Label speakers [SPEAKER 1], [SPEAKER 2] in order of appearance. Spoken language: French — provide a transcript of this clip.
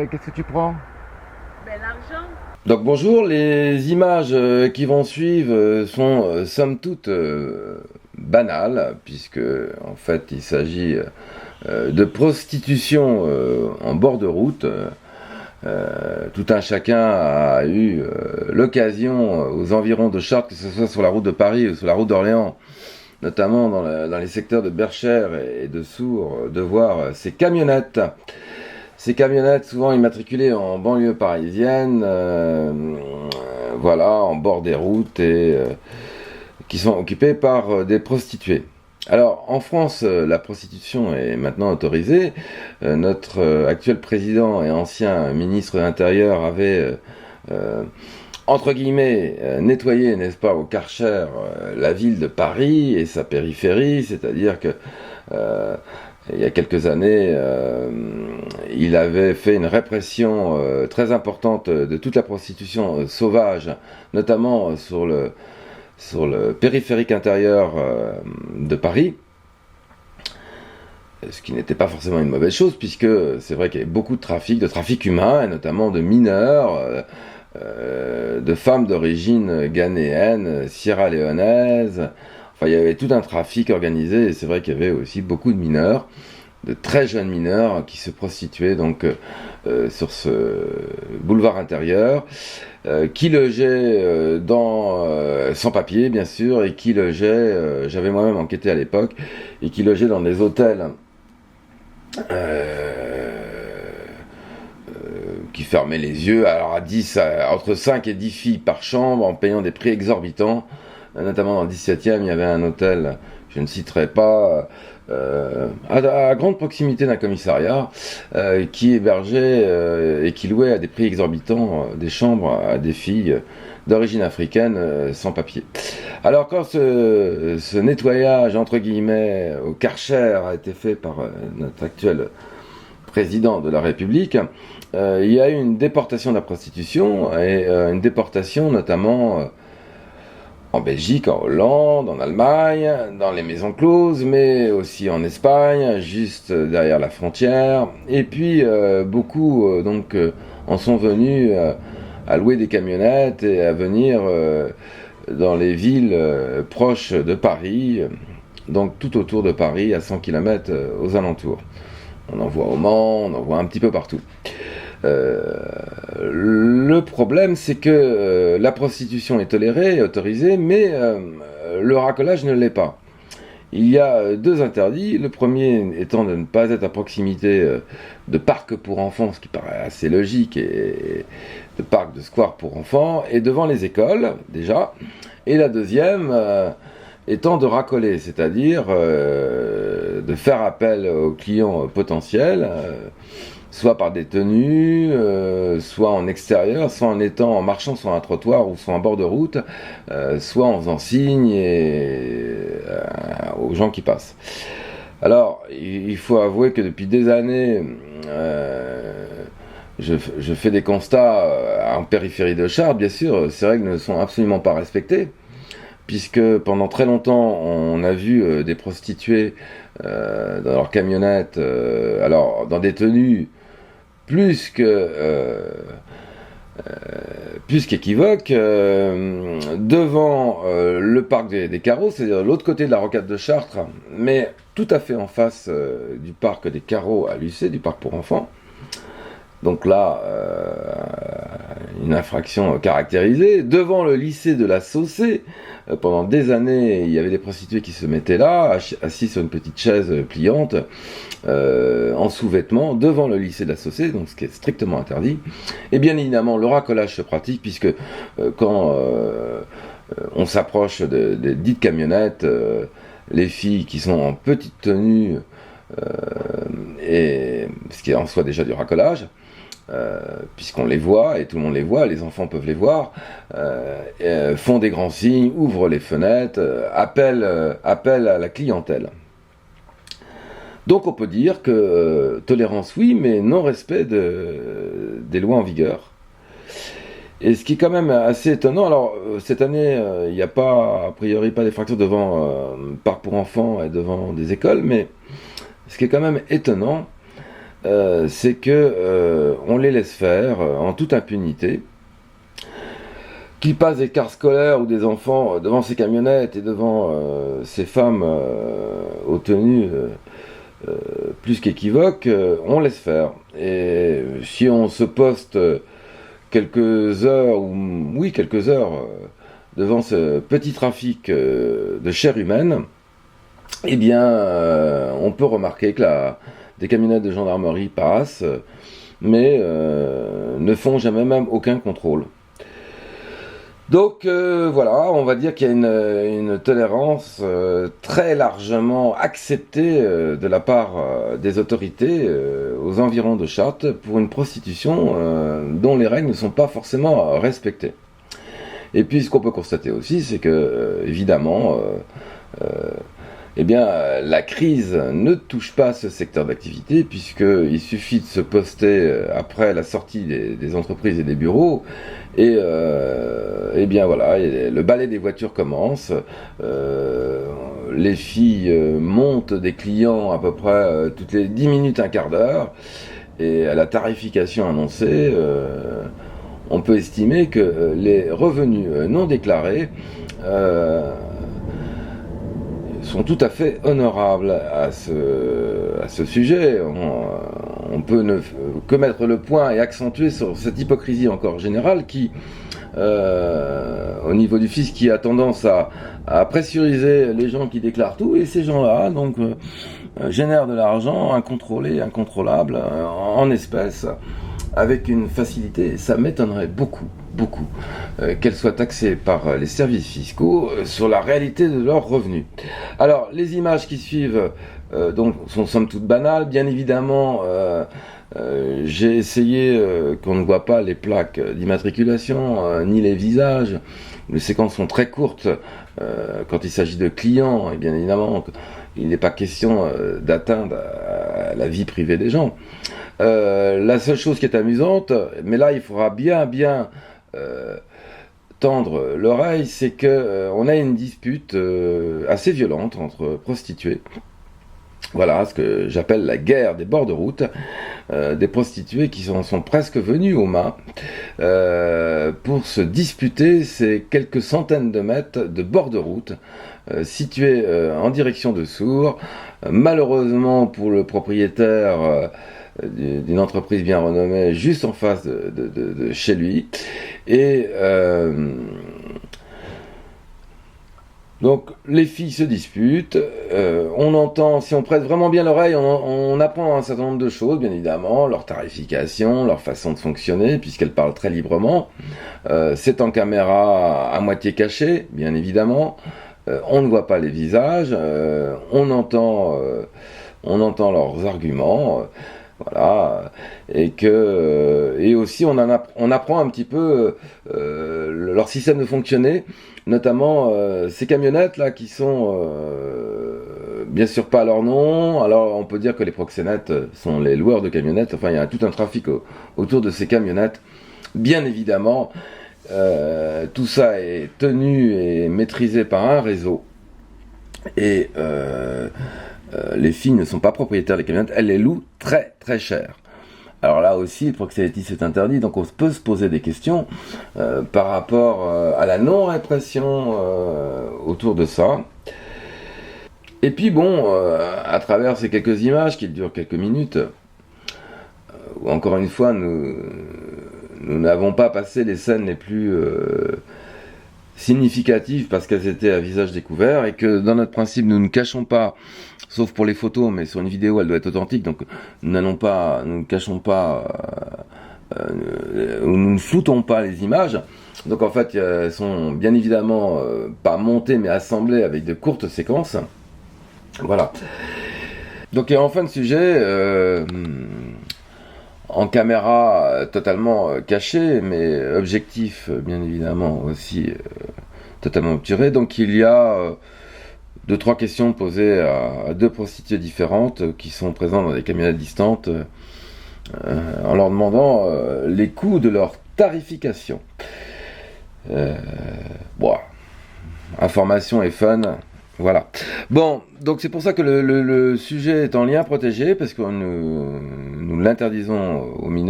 [SPEAKER 1] Qu'est-ce que tu prends?
[SPEAKER 2] Ben, l'argent.
[SPEAKER 1] Donc bonjour, les images qui vont suivre sont somme toute banales, puisque en fait il s'agit de prostitution en bord de route. Tout un chacun a eu l'occasion aux environs de Chartres, que ce soit sur la route de Paris ou sur la route d'Orléans, notamment dans les secteurs de Berchères et de Sours, de voir ces camionnettes. Ces camionnettes, souvent immatriculées en banlieue parisienne, voilà, en bord des routes et qui sont occupées par des prostituées. Alors, en France, la prostitution est maintenant autorisée. Notre actuel président et ancien ministre de l'Intérieur avait, entre guillemets, nettoyé, n'est-ce pas, au Karcher, la ville de Paris et sa périphérie, c'est-à-dire que il y a quelques années, il avait fait une répression très importante de toute la prostitution sauvage, notamment sur le périphérique intérieur de Paris, ce qui n'était pas forcément une mauvaise chose, puisque c'est vrai qu'il y avait beaucoup de trafic humain, et notamment de mineurs, de femmes d'origine ghanéenne, sierra-léonaise. Enfin, il y avait tout un trafic organisé, et c'est vrai qu'il y avait aussi beaucoup de mineurs, de très jeunes mineurs qui se prostituaient donc sur ce boulevard intérieur, qui logeaient sans papier bien sûr, et qui logeaient, j'avais moi-même enquêté à l'époque, et qui logeaient dans des hôtels qui fermaient les yeux, alors entre 5 et 10 filles par chambre, en payant des prix exorbitants. Notamment dans le 17e, il y avait un hôtel, je ne citerai pas, à grande proximité d'un commissariat, qui hébergeait et qui louait à des prix exorbitants des chambres à des filles d'origine africaine sans papier. Alors quand ce nettoyage, entre guillemets, au Karcher a été fait par notre actuel président de la République, il y a eu une déportation de la prostitution, et une déportation notamment en Belgique, en Hollande, en Allemagne, dans les maisons closes, mais aussi en Espagne, juste derrière la frontière. Et puis beaucoup en sont venus à louer des camionnettes et à venir dans les villes proches de Paris, donc tout autour de Paris, à 100 km aux alentours. On en voit au Mans, on en voit un petit peu partout. Le problème, c'est que la prostitution est tolérée, autorisée, mais le racolage ne l'est pas. Il y a deux interdits. Le premier étant de ne pas être à proximité de parcs pour enfants, ce qui paraît assez logique, et de parcs de squares pour enfants, et devant les écoles, déjà. Et la deuxième étant de racoler, c'est-à-dire de faire appel aux clients potentiels, soit par des tenues, soit en extérieur, soit en marchant sur un trottoir ou sur un bord de route, soit en faisant signe aux gens qui passent. Alors, il faut avouer que depuis des années, je fais des constats en périphérie de Chartres, bien sûr, ces règles ne sont absolument pas respectées, puisque pendant très longtemps, on a vu des prostituées dans leur camionnette, alors dans des tenues plus qu'équivoque, devant le parc des Carreaux, c'est-à-dire de l'autre côté de la rocade de Chartres, mais tout à fait en face du parc des Carreaux à Lucé, du parc pour enfants. Donc là, une infraction caractérisée. Devant le lycée de la Saussée, pendant des années, il y avait des prostituées qui se mettaient là, assises sur une petite chaise pliante, en sous-vêtements, devant le lycée de la Saussée, donc ce qui est strictement interdit. Et bien évidemment, le racolage se pratique, puisque quand on s'approche des dites camionnettes, les filles qui sont en petite tenue, et ce qui est en soi déjà du racolage, puisqu'on les voit, et tout le monde les voit, les enfants peuvent les voir, font des grands signes, ouvrent les fenêtres, appellent à la clientèle. Donc on peut dire que tolérance oui, mais non-respect des lois en vigueur. Et ce qui est quand même assez étonnant, alors cette année, il n'y a pas, a priori, pas d'effraction devant parcs pour enfants et devant des écoles, mais ce qui est quand même étonnant, c'est que on les laisse faire en toute impunité, qu'ils passent des cars scolaires ou des enfants devant ces camionnettes et devant ces femmes aux tenues plus qu'équivoques, on laisse faire. Et si on se poste quelques heures, devant ce petit trafic de chair humaine, eh bien, on peut remarquer que des camionnettes de gendarmerie passent, mais ne font jamais même aucun contrôle. Donc voilà, on va dire qu'il y a une tolérance très largement acceptée de la part des autorités aux environs de Chartres pour une prostitution dont les règles ne sont pas forcément respectées. Et puis ce qu'on peut constater aussi, c'est que évidemment, eh bien, la crise ne touche pas ce secteur d'activité, puisqu'il suffit de se poster après la sortie des entreprises et des bureaux, et bien voilà, le balai des voitures commence, les filles montent des clients à peu près toutes les 10 minutes, un quart d'heure, et à la tarification annoncée, on peut estimer que les revenus non déclarés sont tout à fait honorables à ce sujet. On peut ne que mettre le point et accentuer sur cette hypocrisie encore générale qui, au niveau du fisc, qui a tendance à pressuriser les gens qui déclarent tout, et ces gens-là donc génèrent de l'argent incontrôlé, incontrôlable, en espèces, avec une facilité. Ça m'étonnerait beaucoup qu'elles soient taxées par les services fiscaux sur la réalité de leurs revenus. Alors, les images qui suivent donc sont somme toute banales. Bien évidemment, j'ai essayé qu'on ne voit pas les plaques d'immatriculation, ni les visages. Les séquences sont très courtes quand il s'agit de clients, et bien évidemment, il n'est pas question d'atteindre à la vie privée des gens. La seule chose qui est amusante, mais là il faudra bien tendre l'oreille, c'est que on a une dispute assez violente entre prostituées. Voilà ce que j'appelle la guerre des bords de route, des prostituées qui sont presque venues aux mains pour se disputer ces quelques centaines de mètres de bords de route situés en direction de Sourds. Malheureusement pour le propriétaire d'une entreprise bien renommée juste en face de chez lui, et donc les filles se disputent, on entend, si on prête vraiment bien l'oreille, on apprend un certain nombre de choses, bien évidemment, leur tarification, leur façon de fonctionner, puisqu'elles parlent très librement, c'est en caméra à moitié cachée, bien évidemment, on ne voit pas les visages, on entend leurs arguments, voilà, et aussi on apprend un petit peu leur système de fonctionner, notamment ces camionnettes là qui sont bien sûr pas à leur nom. Alors on peut dire que les proxénètes sont les loueurs de camionnettes, enfin il y a tout un trafic autour de ces camionnettes, bien évidemment. Tout ça est tenu et maîtrisé par un réseau, et les filles ne sont pas propriétaires des camionnettes, elles les louent très très cher. Alors là aussi, le proxénétisme est interdit, donc on peut se poser des questions par rapport à la non-répression autour de ça. Et puis bon, à travers ces quelques images qui durent quelques minutes, où encore une fois, nous n'avons pas passé les scènes les plus significatives parce qu'elles étaient à visage découvert, et que dans notre principe, nous ne cachons pas, sauf pour les photos, mais sur une vidéo, elle doit être authentique, donc nous ne cachons pas, nous ne floutons pas les images. Donc en fait, elles sont bien évidemment pas montées, mais assemblées avec de courtes séquences. Voilà. Donc et en fin de sujet, en caméra totalement cachée, mais objectif bien évidemment aussi totalement obturé. Donc il y a 2-3 questions posées à 2 prostituées différentes qui sont présentes dans des camionnettes distantes, en leur demandant les coûts de leur tarification. Bon, information et fun, Voilà. Bon, donc c'est pour ça que le sujet est en lien protégé, parce que nous l'interdisons aux mineurs.